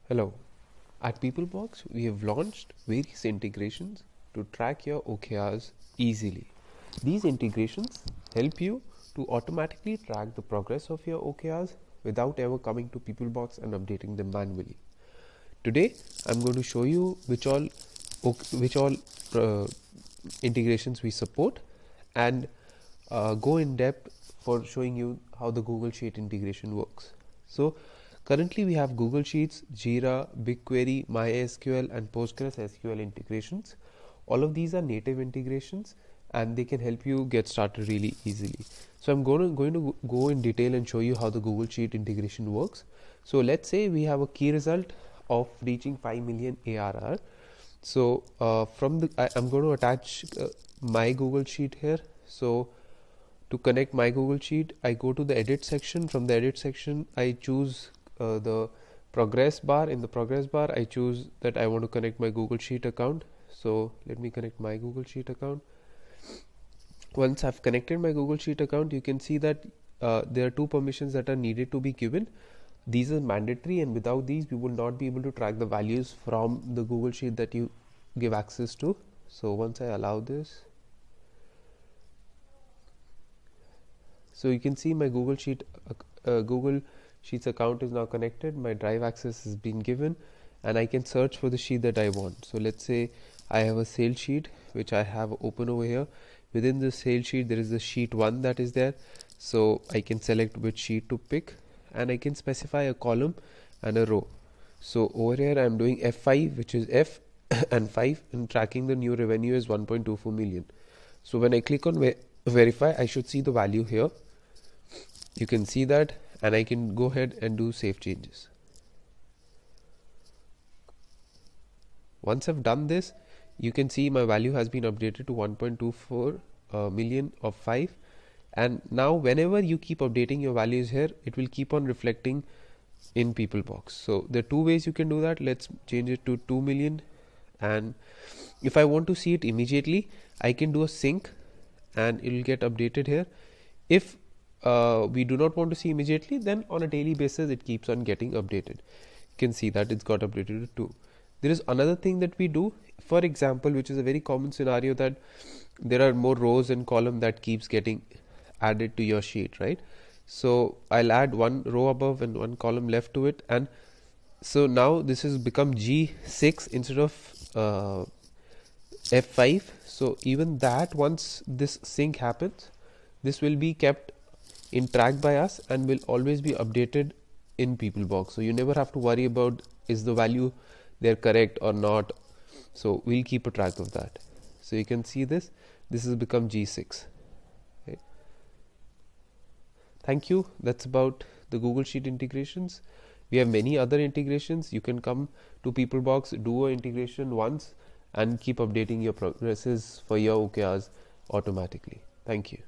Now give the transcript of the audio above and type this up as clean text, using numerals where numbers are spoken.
Hello. At PeopleBox, we have launched various integrations to track your OKRs easily. These integrations help you to automatically track the progress of your OKRs without ever coming to PeopleBox and updating them manually. Today, I'm going to show you which all integrations we support and go in depth for showing you how the Google Sheet integration works. So currently we have Google Sheets, Jira, BigQuery, MySQL and Postgres SQL integrations. All of these are native integrations and they can help you get started really easily. So I'm going to go in detail and show you how the Google Sheet integration works. So let's say we have a key result of reaching 5 million ARR. So I'm going to attach my Google Sheet here. So to connect my Google Sheet, I go to the edit section. From the edit section, I choose the progress bar. In the progress bar, I choose that I want to connect my Google Sheet account. So let me connect my Google Sheet account. Once I've connected my Google Sheet account, you can see that there are two permissions that are needed to be given. These are mandatory, and without these we will not be able to track the values from the Google Sheet that you give access to. So once I allow this, so you can see my Google Sheets account is now connected. My drive access has been given and I can search for the sheet that I want. So let's say I have a sales sheet which I have open over here. Within the sales sheet there is the sheet 1 that is there, so I can select which sheet to pick and I can specify a column and a row. So over here I am doing F5, which is F and 5, and tracking the new revenue is 1.24 million. So when I click on verify, I should see the value here. You can see that, and I can go ahead and do save changes. Once I've done this, you can see my value has been updated to 1.24 million of 5. And now whenever you keep updating your values here, it will keep on reflecting in PeopleBox. So there are two ways you can do that. Let's change it to 2 million. And if I want to see it immediately, I can do a sync and it will get updated here. If we do not want to see immediately, then on a daily basis it keeps on getting updated. You can see that it's got updated to 2. There is another thing that we do, for example, which is a very common scenario, that there are more rows and column that keeps getting added to your sheet, right? So I'll add one row above and one column left to it, and so now this has become G6 instead of F5. So even that, once this sync happens, this will be kept in track by us and will always be updated in PeopleBox. So you never have to worry about is the value there correct or not. So we'll keep a track of that. So you can see this has become G6. Okay. Thank you. That's about the Google Sheet integrations. We have many other integrations. You can come to PeopleBox, do an integration once and keep updating your progresses for your OKRs automatically. Thank you.